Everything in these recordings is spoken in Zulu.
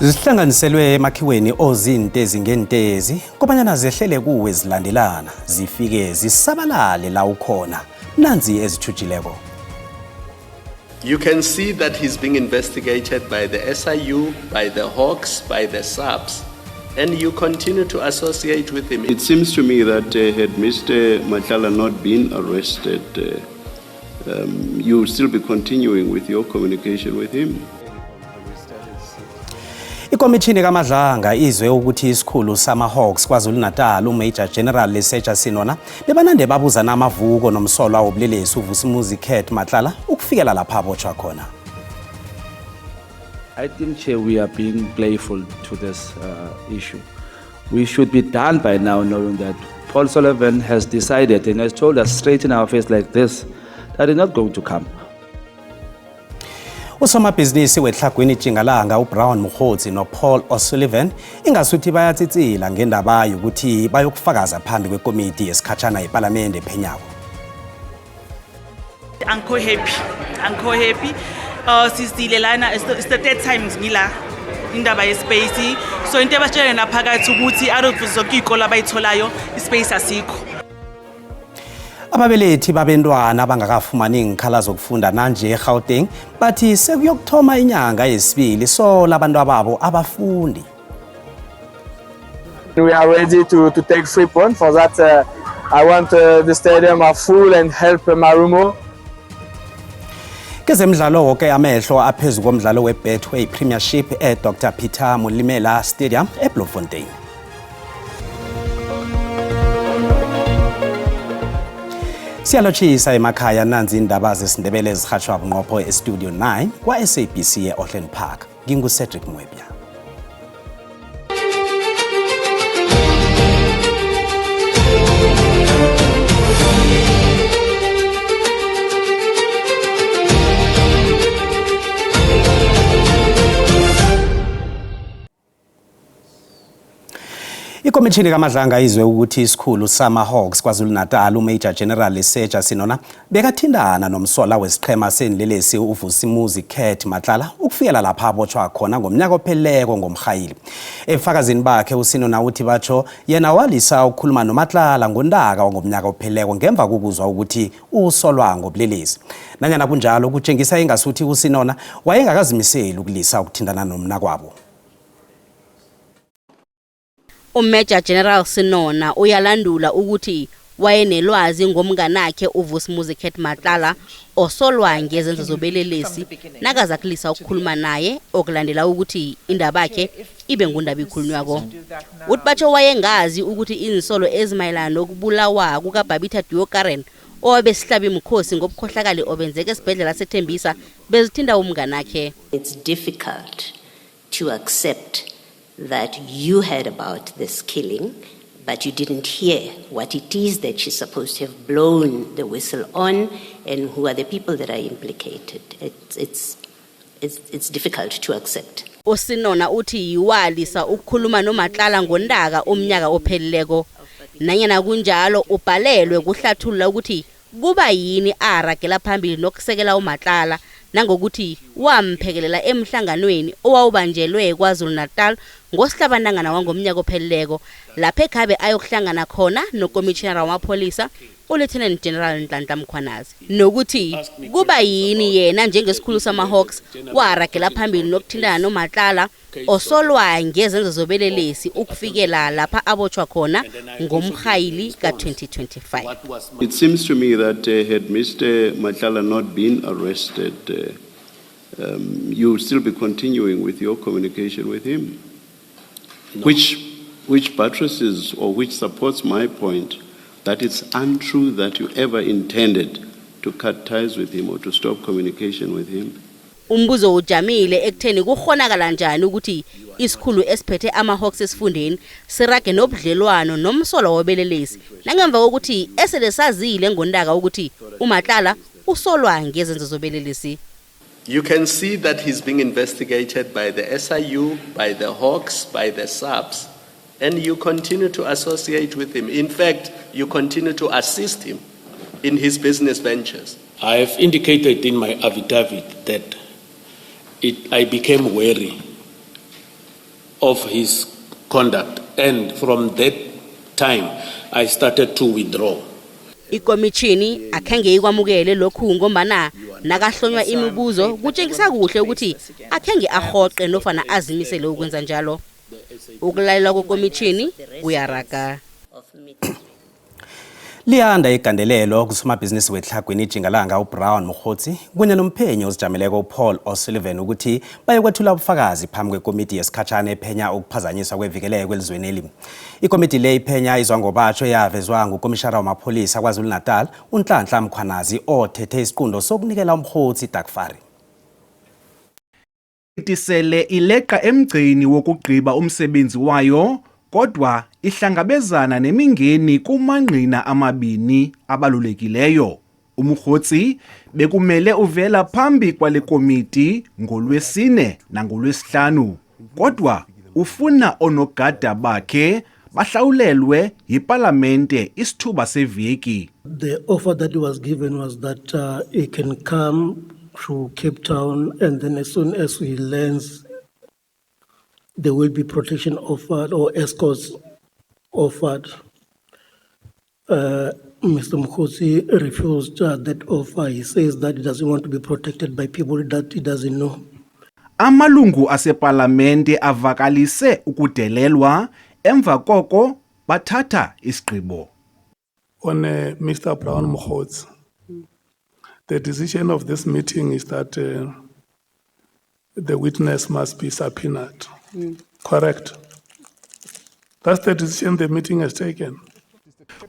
Zihlanganiselwe emakhiweni ozintezi ngentezi kubanyana zehlele kuwe zilandelana zifike zisabalale la ukhona nanzi ezithujileko. You can see that he's being investigated by the SIU, by the Hawks, by the SAPS, and you continue to associate with him. It seems to me that had Mr. Matlala not been arrested, you will still be continuing with your communication with him. Ikomishini kaMadlanga izwe ukuthi isikhulu sama-Hawks KwaZulu-Natal uMajor General Lesetja Sinona bebanande babuza namavuko nomsolwa wobulelesi uVusumuzi Khet Matlala ukufikela lapha abotshwa khona. I think, Chair, we are being playful to this issue. We should be done by now knowing that Paul Sullivan has decided and has told us straight in our face like this that he's not going to come. Usomabhizinisi wehlagwini Jingalanga uBrown Mkhotsi noPaul O'Sullivan ingasuthi bayatsitsila ngendaba yokuthi bayokufakaza phambi kwekomiti yesikhatshana yeParliament ephenyako. Angikho happy. Sisile lana it's the third time ngila indaba yespace. So into abatshela naphakathi ukuthi out of zonke izikole abayitholayo ispace asikho. Ababelethi babantwana abangakafumani inkhala zokufunda nanje eGauteng bathi sekuyokuthoma inyanga yesibili so labantu ababo abafundi. We are ready to take Freeport. For that, I want the stadium full and help Marumo. Kezemidlalo wonke amehlo aphezu komdlalo weBetway Premiership Dr Peter Mulimela Stadium eBloemfontein. Siyalochisa emakhaya nanzi indaba zesindebele ezihashwa bunqopho eStudio 9 kwaSABC eAuckland Park. NginguCedric Mwebia. Ikomishini kaMadlanga izwe ukuthi isikhulu sama-Hawks KwaZulu-Natal uMajor General Lesetja Sinona bekathindana nomsolwa wesiqhema senilelesi uVusumuzi Khet Matlala ukufikela lapha abotshwa khona ngomnyaka opheleleko ngomkhayili. Efakazini bakhe uSinona uthi batsho yena walisa ukukhuluma noMatlala ngondaka ngomnyaka opheleleko ngemva kokuzwa ukuthi usolwa ngobulelesi. Nanyana kunjalo kutshengisa ingasuthi uSinona wayengakazimiseli ukulisa ukuthindana nomnakwabo. Major General Sinona uyalandula ukuthi wayenelwazi ngomnganakhe uVusumuzi Khet Matlala osolwa ngezenzo zobelelesi nakazakulisa ukukhuluma naye okulandela ukuthi indaba yakhe ibe ngundaba ikhulunywako. Utbatsho wayengazi ukuthi insolo ezimayelana nokubulawa kukaBabita Deokaran owabesihlaba imkhosi ngobukhohlakali obenzeke esibhedlela seThembisa bezithinda umnganakhe. It's difficult to accept that you heard about this killing, but you didn't hear what it is that she's supposed to have blown the whistle on and who are the people that are implicated. It's difficult to accept. Usinona uthi yiwalisa ukukhuluma noMatlala ngondaka umnyaka opheleleko. Nanyana kunjalo ubhalelwe kuhlathulula ukuthi kuba yini aragela phambili nokusekela uMatlala nangokuthi wamphekelela emhlanganweni owawubanjelwe KwaZulu-Natal ngosihlabantangana wangomnyaka opheleleko lapha ekhabe ayokuhlangana khona noCommissioner wamaPholisa uLieutenant General Nhlanhla Mkhwanazi nokuthi kuba yini yena njengesikhulu sama-Hawks waragela phambili nokuthindana noMatlala osolwa ngezenzo zobelelesi ukufikela lapha abotshwa khona ngomkhayili ka-2025. It seems to me that had Mr. Matlala not been arrested, you will still be continuing with your communication with him, no. which buttresses or which supports my point that it's untrue that you ever intended to cut ties with him or to stop communication with him. Umbuzo ujamile ekutheni kukhonakala njani ukuthi isikhulu esiphethe ama-Hawks esifundeni sirage nobudlelwano nomsolwa wobelelesi nangemva kokuthi esele sazile ngondaka ukuthi uMatlala usolwa ngezenzo zobelelesi. You can see that he's being investigated by the SIU, by the Hawks, by the SAPS, and you continue to associate with him. In fact, you continue to assist him in his business ventures. I have indicated in my affidavit that I became wary of his conduct. And from that time, I started to withdraw. Ikomishini akhenge ikwamukele lokhu ngombana nakahlonywa imibuzo kutshengisa kuhle ukuthi akhenge ahoqe nofana azimisele ukwenza njalo. Ukulalela kwekomishini kuyaraga. Liyanda igandelelo kusomabhizinisi weTlhagwini iJingalanga uBrown Mokgotsi kunye nomphenyi ozijameleko uPaul O'Sullivan ukuthi bayokwethula ubufakazi phambi kwekomiti yesikhatshana ephenya ukuphazanyiswa kwevikeleko elizweneli. Ikomiti le iphenya izwa ngobatsho yavezwa ngukomishara wamapholisa KwaZulu-Natal uNhlanhla Mkhwanazi othethe isiqundo sokunikela uMkgotsi Darkfari. Itisele ileqa emgcini wokugqiba umsebenzi wayo kodwa ihlangabezana nemingeni kumangqina amabini abalulekileyo. uMkgotsi bekumele uvela phambi kwale komiti ngoLwesine nangolwesihlanu kodwa ufuna onogada bakhe bahlawulelwe yiParlamente isithuba seveki. The offer that was given was that he can come to Cape Town, and then as soon as he lands, there will be protection offered or escorts offered. Mr. Mkgotsi refused that offer. He says that he doesn't want to be protected by people that he doesn't know. Amalungu aseParlamente avakalise ukudelelwa emva koko bathatha isigqibo. On Mr. Brown Mokgotsi, the decision of this meeting is that the witness must be subpoenaed. Correct. That's the decision the meeting has taken.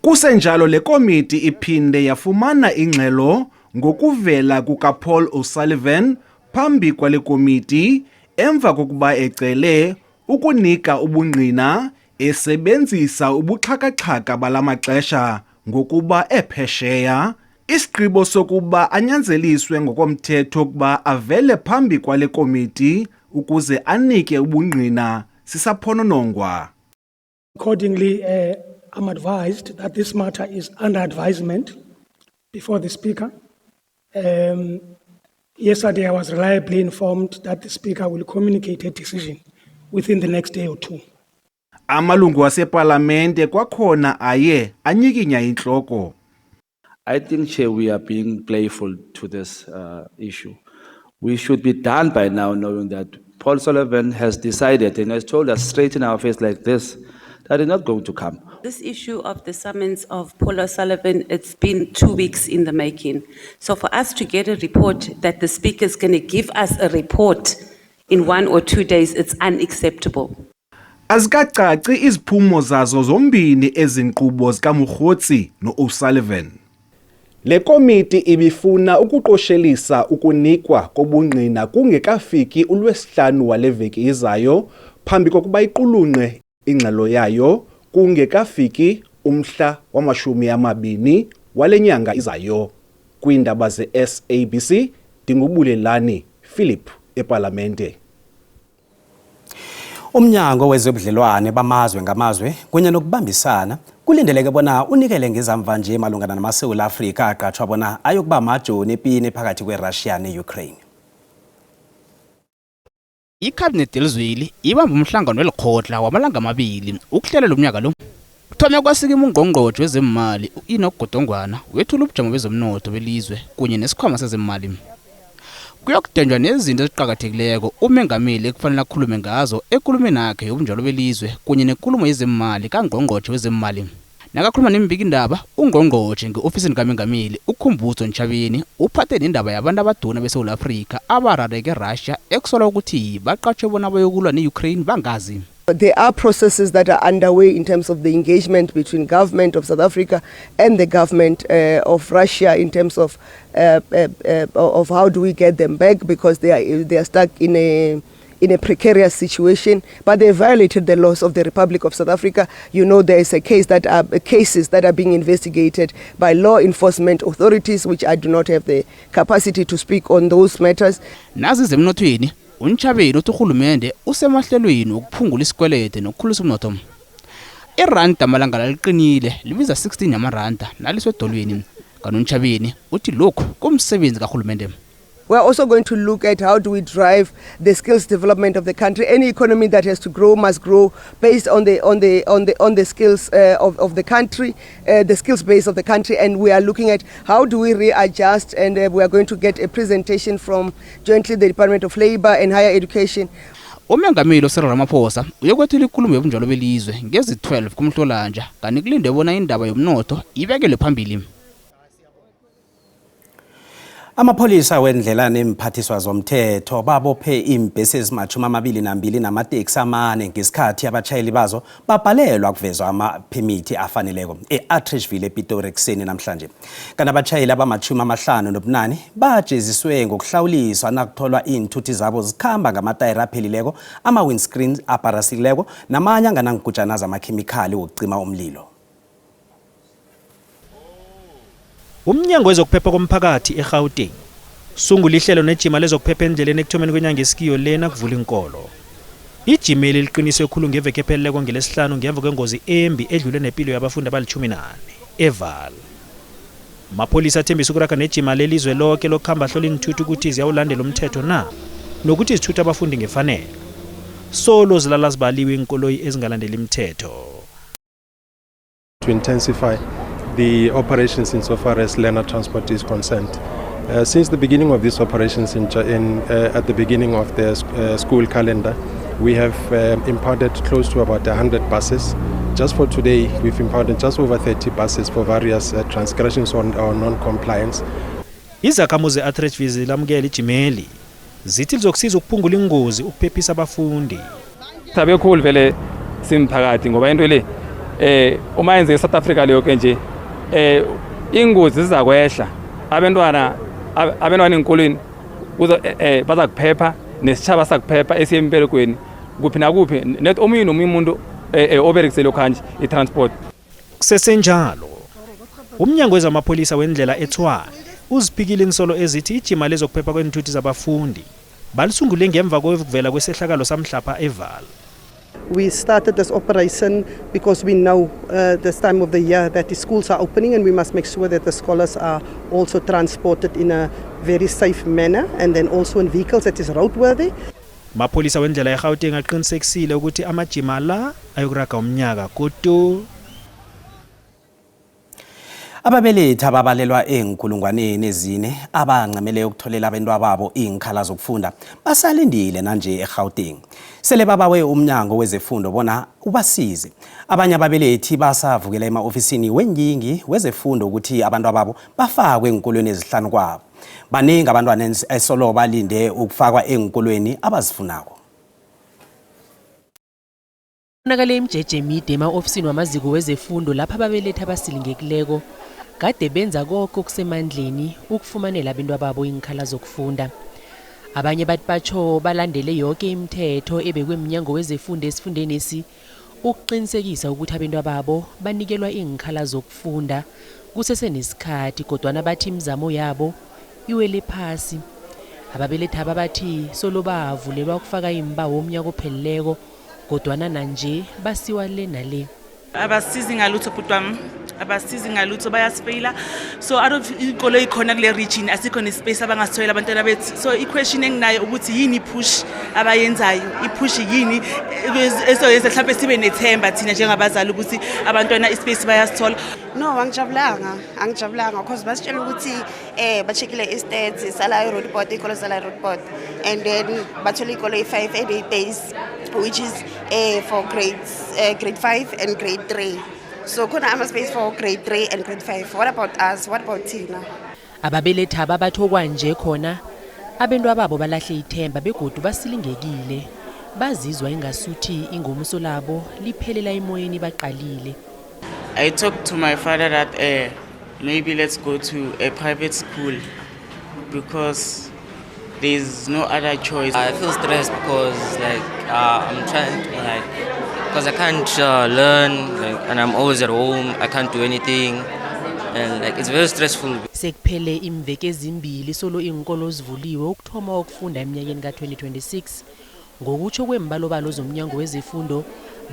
Kusenjalo le komiti iphinde yafumana ingxelo ngokuvela kukaPaul O'Sullivan phambi kwale komiti emva kokuba ecele ukunika ubungqina esebenzisa ubuxhakaxhaka balamaxesha ngokuba ephesheya. Isigqibo sokuba anyanzeliswe ngokomthetho ukuba avele phambi kwale komiti ukuze anike ubungqina sisaphononongwa. Accordingly, I'm advised that this matter is under advisement before the Speaker. Yesterday, I was reliably informed that the Speaker will communicate a decision within the next day or two. Amalungu aseParlamente kwakhona aye anyikinya inhloko. I think, Chair, we are being playful to this issue. We should be done by now knowing that Paul O'Sullivan has decided and has told us straight in our face like this that he's not going to come. This issue of the summons of Paul O'Sullivan, it's been 2 weeks in the making. So for us to get a report that the Speaker is going to give us a report in 1 or 2 days, it's unacceptable. Azikacaci iziphumo zazo zombini ezinkqubo zikaMkgotsi noO'Sullivan. Le komiti ibifuna ukuqoshelisa ukunikwa kobungqina kungekafiki uLwesihlanu wale veki izayo phambi kokuba iqulunqe ingxelo yayo kungekafiki umhla wama-20 wale nyanga izayo. Kwiindaba ze-SABC Dingubulelani Philip eParlamente. Umnyango wezobudlelwane bamazwe ngamazwe kunye nokubambisana kulindeleke bona unikele ngezamva nje malungana namaSouth Africa aqatshwa bona ayokuba amajoni epini phakathi kweRussia neUkraine. iCabinet elizweli ibamba umhlangano welikhodla wamalanga amabili ukuhlelela umnyaka lo. Kuthome kwasikima ungqongqotjhe wezemali uEnoch Godongwana wethula ubujamo bezomnotho belizwe kunye nesikhwama sezemali. Kuyokudenjwa nezinto eziqhakathekileko umengameli ekufanele akhulume ngazo ekulumeni yakhe yobunjalo belizwe kunye nenkulumo yezemali kaNgqongqotjhe wezemali. Nakakhuluma nembikindaba ungqongqotjhe ngeofisini kaMengameli uKhumbudzo Ntshavheni uphathe nendaba yabantu abaduna beSouth Africa abarareke eRussia ekusolwa ukuthi baqatshwe bona bayokulwa neUkraine bangazi. There are processes that are underway in terms of the engagement between government of South Africa and the government of Russia in terms of how do we get them back, because they are stuck in a precarious situation, but they violated the laws of the Republic of South Africa. You know, there is a case cases that are being investigated by law enforcement authorities, which I do not have the capacity to speak on those matters. Nazi zemnothweni uNtshavheni uthi urhulumende usemahlelweni ukuphungula isikwelede nokukhulisa umnotho. Iranda amalanga liqinile libiza 16 yamaranda naliswe edolweni. Kanti uNtshavheni uthi lokhu kumsebenzi kaRhulumende. We're also going to look at how do we drive the skills development of the country. Any economy that has to grow must grow based on the skills of the country, the skills base of the country, and we are looking at how do we readjust, and we are going to get a presentation from jointly the Department of Labor and Higher Education. Umengameli uCyril Ramaphosa uyokwethula inkulumo yobunjalo belizwe ngezi-12 kuMhlolanja kanti kulinde bona indaba yomnotho ibekelwe phambili. Amapholisa wendlelane emphathiswa zomthetho babophe imbhesi ezimachumi namateksi amane ngesikhathi abatshayeli bazo babhalelwa kuvezwa amaphemithi afaneleko e-Atteridgeville ePitori ekuseni namhlanje. Kanti abatshayeli abama-58 bajeziswe ngokuhlawuliswa nakutholwa iinthuthi zabo zikhamba ngamatayira aphelileko, ama-windscreens aparasileko namanye anganangugujana zamakhemikhali wokucima umlilo. Umnyango wezokuphepha komphakathi eGauteng sungula ihlelo nejima lezokuphepha endleleni ekuthomeni kwenyanga yesikiyo lena kuvula inkolo. Ijima liqiniswe khulu ngeveke epheleleko ngelesihlanu ngemva kwengozi embi edlule nempilo yabafundi abali-14 eVaal. Amapholisa athembisa ukuragha nejima lelizwe lonke lokuhamba hlola iinthuthi ukuthi ziyawulandela umthetho na nokuthi zithutha abafundi ngefanelo. Solo zilala zibaliwe inkoloyi ezingalandeli imithetho. To intensify the operations insofar as learner transport is concerned. Since the beginning of these operations at the beginning of the school calendar, we have impounded close to about 100 buses. Just for today, we've impounded just over 30 buses for various transgressions or non-compliance. Izakhamuzi ze-Atteridgeville zilamukela ijimeli zithi lizokusiza ukuphungula ingozi ukuphephisa abafundi. Thabe khulu vele simphakathi ngoba into le uma yenze eSouth Africa leyo ke nje ingozi zizakwehla abantwana enkolweni baza kuphepha nesitshaba sakuphepha esiyemperekweni kuphi nakuphi net omunye nomunye umuntu oberekisele khanje itransport. Kusesenjalo umnyango wezamapholisa wendlela eTshwane uziphikile insolo ezithi ijima lezokuphepha kwenthuthi zabafundi balisungule ngemva kokuvela kwesehlakalo samhlapha eVaal. We started this operation because we know this time of the year that the schools are opening and we must make sure that the scholars are also transported in a very safe manner and then also in vehicles that is roadworthy. Mapholisa wendlela eGauteng aqinisekisile ukuthi amajima la ayokuraga umnyaka kutu. Ababelethi ababalelwa enkulungwaneni ezine abancamele ukutholela abantwana babo inkhala zokufunda basalindile nanje eGauteng. Sele babawe umnyango wezefundo bona ubasize. Abanye ababelethi basavukela ema-ofisini wenyingi wezefundo ukuthi abantwana babo bafakwe enkolweni ezihlanu kwabo. Baningi abantwana esolo balinde ukufakwa enkolweni abazifunako. Kunakale imjeje emide ema-ofisini wamaziko wezefundo lapha ababelethi abasilingekileko kade benza konke okusemandleni ukufumanela abantwana babo inkhala zokufunda. Abanye bathi batsho balandele yonke imithetho ebekwe emnyango wezefundo esifundeni esi ukuqinisekisa ukuthi abantwana babo banikelwa inkhala zokufunda kusesenesikhathi kodwa bathi imizamo yabo iwele phasi. Ababelethi ababathi solo bavulelwa ukufaka imbawo umnyaka opheleleko kodwa nanje basiwa le nale. Abasizi ngalutho butwami abasizi ngalutho bayasifeyila so out of inkolo ikhona kule region asikho nespace abangasithola abantwana bethu. So iquestion enginayo ukuthi yini push abayenzayo, ipush yini esoyenza mhlawumbe sibe nethemba thina njengabazali ukuthi abantwana ispace bayasithola. No, angijabulanga because basitshela ukuthi bachekile istats salary report ikolo salary report and then bathola ikolo i5 8 days which is for grade 5 and grade 3. So kuna ama space for grade 3 and grade 5. What about us? What about Tina? Ababelethi ababathokwa nje khona abantwana babo balahle ithemba begodu basilingekile. Bazizwa ingasuthi ingomso labo liphelela emoyeni baqalile. I talked to my father that maybe let's go to a private school because there's no other choice. I feel stressed because I'm trying to because I can't learn and I'm always at home. I can't do anything and it's very stressful. Sekuphele imveke ezimbili solo inkolo zivuliwe ukuthoma ukufunda eminyakeni ka-2026 ngokutsho kwembalobalo zomnyango wezefundo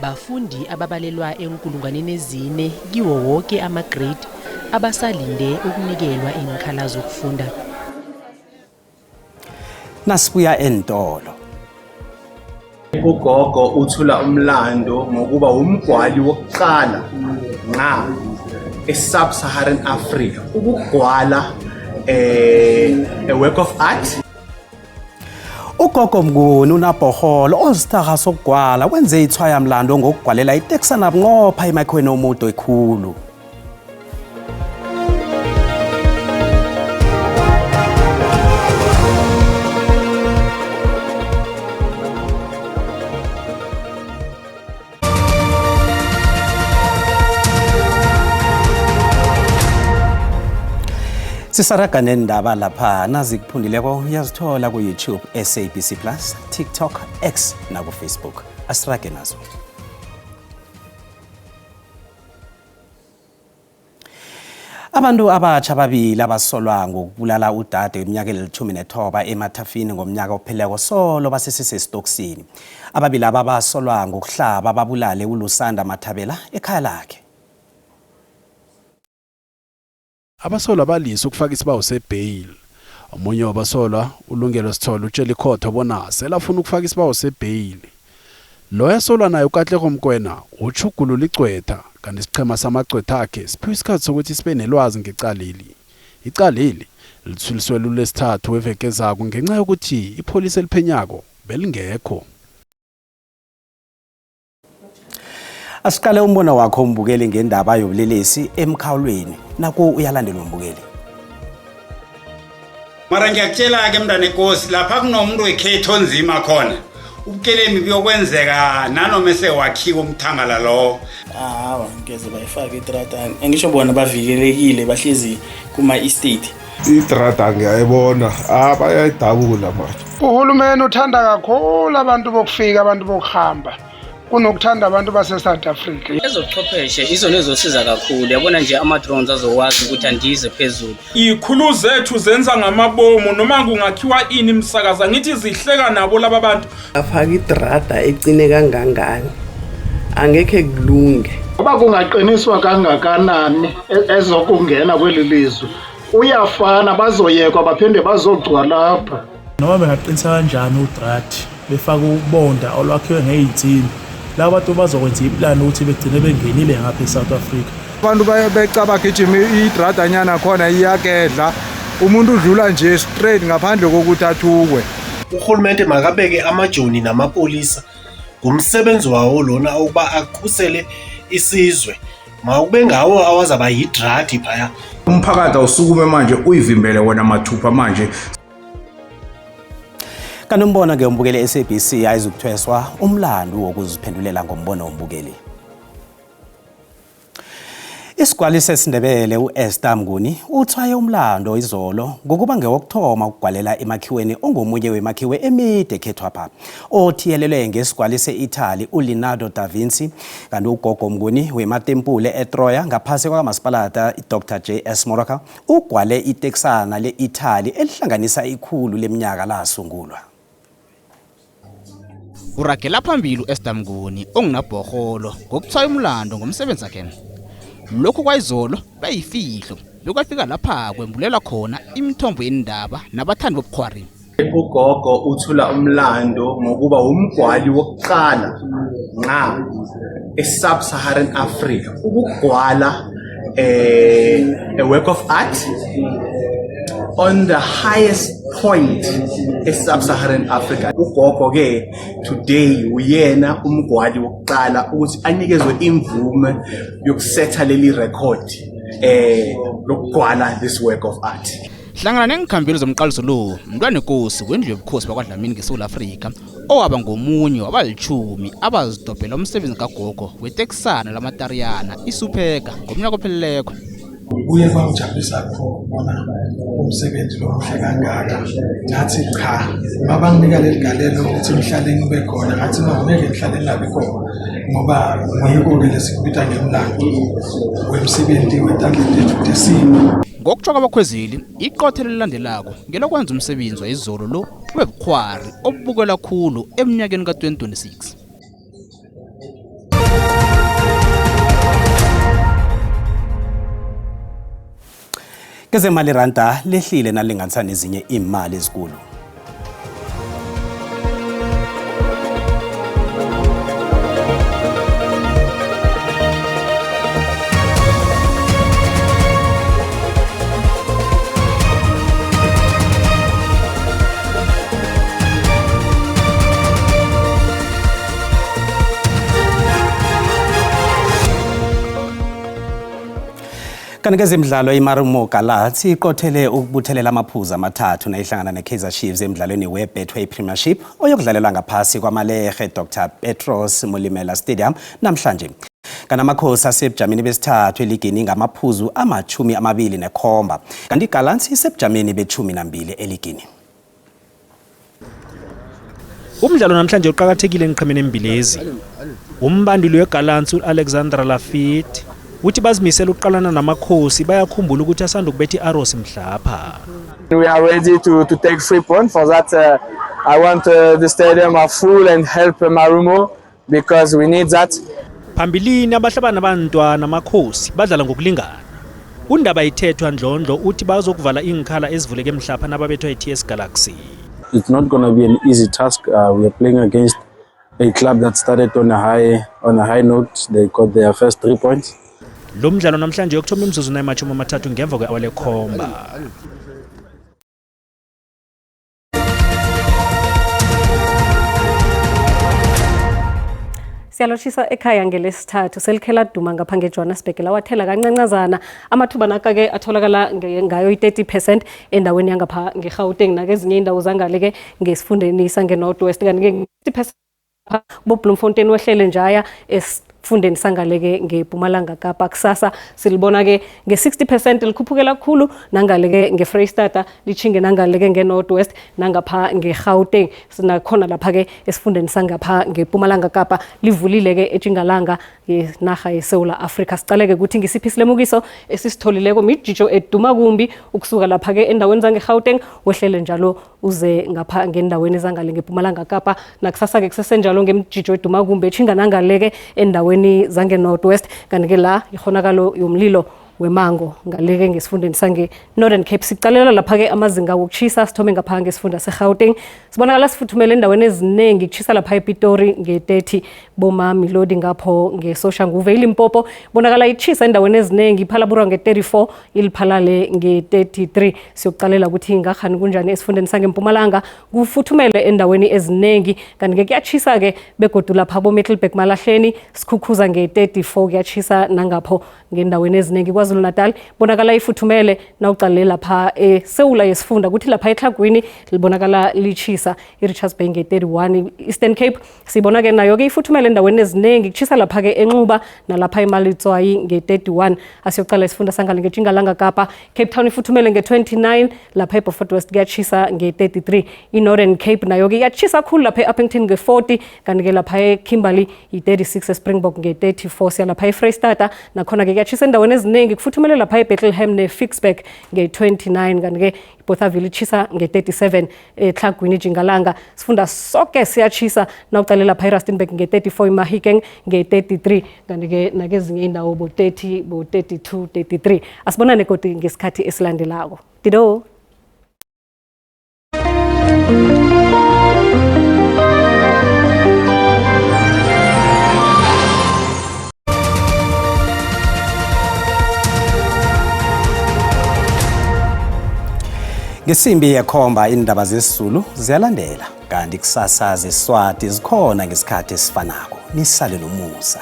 bafundi ababalelwa enkulungwaneni ezine kiwo wonke ama-grade abasalinde ukunikelwa inkhala zokufunda. nasibuya entolo. Ugogo uthula umlando ngokuba umgwali wokuqala nqa e-Sub-Saharan Africa ukugwala a work of art. Ugogo Mnguni uNabhoholo ozithaga sokugwala wenze ithwaya mlando ngokugwalela iTexana bunqopha emakweni omudo ekhulu. Sisaraga nendaba lapha nazikuphundileko uyazithola ku YouTube SABC Plus, TikTok, X na ku Facebook. Asirage nazo. Abantu abatsha babili abasolwa ngokubulala udade weminyaka eli-19 eMathafini ngomnyaka opheleko solo basesesitokisini. Ababili abasolwa ngokuhlaba babulale uLusanda Mathabela ekhaya lakhe. Abasolwa balisa ukufaka isibawo sebail. Omunye wabasolwa uLungelo Sithole utshela ikhotho bona selafuna ukufaka isibawo sebail. Lo yasolwa naye uKatlego Mkwena uchugulula icwetha kanti isichema samagcwetha akhe siphiwe isikhathi sokuthi sibe nelwazi ngecaleli. Icaleli lithuliswe lulesithathu weveke zakho ngenxa yokuthi ipolisi eliphenyako belingekho. Asiqale umbono wakho umbukeli ngendaba yobulelesi emkhawulweni naku uyalandela umbukeli. Mara ngiyakutshela ke mntana enkosi lapha kunomuntu wekhetho onzima khona. Ubukelemi buyokwenzeka nanoma esewakhiwa umthangala lo. Hawa ngeze bayifaka itrata. Angisho bona bavikelekile bahlezi kuma estate. Itrata ngiyayibona bayayidabula manje. Uhulumeni uthanda kakhulu abantu bokufika abantu bokuhamba. Kunokuthanda abantu base South Africa. Ezochwepheshe izona ezosiza kakhulu. Yabona nje ama drones azokwazi ukuthi andize phezulu. Ikhulu zethu zenza ngamabomu noma kungakhiwa ini imsakaza ngithi zihleka nabo laba bantu. Afaka idrada ecine kangangani. Angeke kulunge. Ngoba kungaqiniswa kangakanani ezokungena kwelilizwe. Uyafana bazoyekwa baphinde bazogcwa lapha. Noma bengaqinisa kanjani udrati befaka ubonda olwakhiwe ngeizinto. La bantu bazokwenza iplan ukuthi begcine bengenile ngapha eSouth Africa. Abantu becaba gijima idrada nyana khona iyakedla. Umuntu udlula nje straight ngaphandle kokuthi athukwe. Uhulumende makabeke amajoni namapolisa ngumsebenzi wawo lona ukuba akhusele isizwe. Mawube ngawo awazaba yidrati phaya. Umphakathi awusukume manje uyivimbele wena mathupha manje. Kanombona ke umbukeli SABC ayizukuthweswa umlando wokuziphendulela ngombono umbukeli. Isigwali sesiNdebele uEsther Mnguni uthwaye umlando izolo ngokuba ngewokthoma ukugwalela emakhiweni ongomunye wemakhiwe emide ekhethwapha othiyelelwe ngesigwali seItaly uLeonardo da Vinci kanti ugogo Mnguni wematempule eTroya ngaphasi kwaMasipalata iDr JS Moroka ugwale iTexana leItaly elihlanganisa ikhulu leminyaka lasungulwa. Uragela phambili uEsther Mnguni ongunabhoholo ngokuthwaya umlando ngomsebenzi wakhe. Lokho kwayizolo bayifihlo bekwafika lapha kwembulela khona imithombo yendaba nabathandi bobukhwari. Ugogo uthula umlando ngokuba umgwali wokuqala nqa e-Sub-Saharan Africa ukugwala a work of art on the highest point e-Sub-Saharan Africa. Ugogo ke today uyena umgwali wokuqala ukuthi anikezwe imvume yokusetha leli record lokugwala this work of art. Hlangana nengikhambilo zomqaliso lo mntwana enkosi wendlu yobukhosi bakwaDlamini ngeSouth Africa owaba ngomunye wabali10 abazidobhela umsebenzi kagogo weTexana lamatariyana isupheka ngomnyaka opheleleko. Kuye kwangijabulisa khona umsebenzi lo muhle kangaka ngathi cha mabanginika leligalelo ukuthi ngihlale ngibe khona ngathi ngeke ngihlale ngilabe khona ngoba ngiyiko lesikubita ngemlando wemsebenzi wetalente edesini. Ngokutshoka abakhwezeli iqothe elilandelako ngelokwenza umsebenzi wayizolo lo webukhwari obukela kakhulu eminyakeni ka2026. Kezemali randa lehlile nalinganisa nezinye imali ezikulu. Kanti kezemidlalo iMarumo Gallants iqothele ukubuthelela amaphuzu amathathu nayihlangana neKaizer Chiefs emidlalweni weBetway Premiership oyokudlalelwa ngaphasi kwamaLehe Dr Petros Molimela Stadium namhlanje. Kana amakhosi asebujameni besithathu eligini ngamaphuzu ama-27 kanti iGallants isebujameni be-12 eligini. Umdlalo namhlanje uqhakathekile enqhemeni embilezi. Umbanduli weGallants uAlexandra Lafitte uthi bazimisela ukuqalana namakhosi bayakhumbula ukuthi asanda ukubetha iArrows mhlapha. We are ready to take 3 points. For that, I want the stadium are full and help Marumo because we need that. Phambilini abahlabana abantwana amakhosi badlala ngokulingana. Undaba ithethwa Ndlondlo uthi bazokuvala ingkhala ezivuleke mhlapha nababethwa iTS Galaxy. It's not going to be an easy task. We are playing against a club that started on a high note. They got their first 3 points. Lo mdlalo namhlanje yokuthoma imizuzu na-30 ngemva kwe-hour lekhomba. Siyaloshisa ekhaya ngelesithathu selikhela duma ngapha ngeJohannesburg lawathela kancancazana amathuba nakake atholakala ngayo i-30% endaweni yangapha ngeGauteng nakezinye indawo zangale ke ngesifundeni sangeNorth West kanti ke 50% boBloemfontein wehlele njaya esifundeni sangaleke ngePumalanga Kapa kusasa silibona ke nge-60% likhuphukela kakhulu nangaleke ngeFreystata lichinge nangaleke ngeNorth West nangapha ngeGauteng sinakhona lapha ke esifundeni sangapha ngePumalanga Kapa livulile ke eTshingalanga yenaga yeSouth Africa sicaleke ukuthi ngisiphi silemukiso esisitholileko mijijo eduma kumbi ukusuka lapha ke endaweni zangeGauteng wehlele njalo uze ngapha ngendaweni zangale ngePumalanga Kapa nakusasa ke kusesenjalo ngemjijo eduma kumbi echinga nangaleke endaweni zange North West kanti ke la ikhonakalo yomlilo wemango ngaleke ngesifundeni sange Northern Cape sicalela lapha ke amazinga wokuchisa sithome ngapha ngesifunda seGauteng sibonakala sifuthumela endaweni eziningi kuchisa lapha ePitori nge-30 boma Milodi ngapho ngesosha nguve iLimpopo bonakala ichisa endaweni eziningi iphalabura nge-34 iliphalale nge-33 siyokucalela ukuthi ngakhani kunjani esifundeni sange Mpumalanga kufuthumele endaweni eziningi kanti ke kuyachisa ke begodu lapha boMiddelburg Malahleni sikhukhuza nge-34 kuyachisa nangapho ngendaweni eziningi KwaZulu Natal bonakala ifuthumele nawuqalela lapha eSewula yesifunda ukuthi lapha eTlagwini libonakala lichisa iRichards Bay nge-31 Eastern Cape sibona ke nayo ke ifuthumele endaweni eziningi kuchisa lapha ke eNxuba nalapha eMalitswayi nge-31 asiyoqala isifunda sangale ngeTshingalanga Kapa Cape Town ifuthumele nge-29 lapha eBeaufort West kuyachisa nge-33 iNorthern Cape nayo ke iyachisa kakhulu lapha eUppington nge-40 kanti ke lapha eKimberley i-36 eSpringbok nge-34 siya lapha eFreystata nakhona ke kuyachisa endaweni eziningi kufuthumele lapha eBethlehem neFixburg nge-29 kanti ke Bothaville ichisa nge-37 eTlagwini Jingalanga sifunda sonke siyachisa nawuqalela lapha eRustenburg nge-34 iMahikeng nge-33 kanti ke nakezinye indawo bo-30 bo-32 33 asibonane kodwa ngesikhathi esilandelako dido. Ngesimbi yekhomba indaba zesizulu ziyalandela kanti kusasa zeSwati zikhona ngesikhathi esifanako nisale nomusa.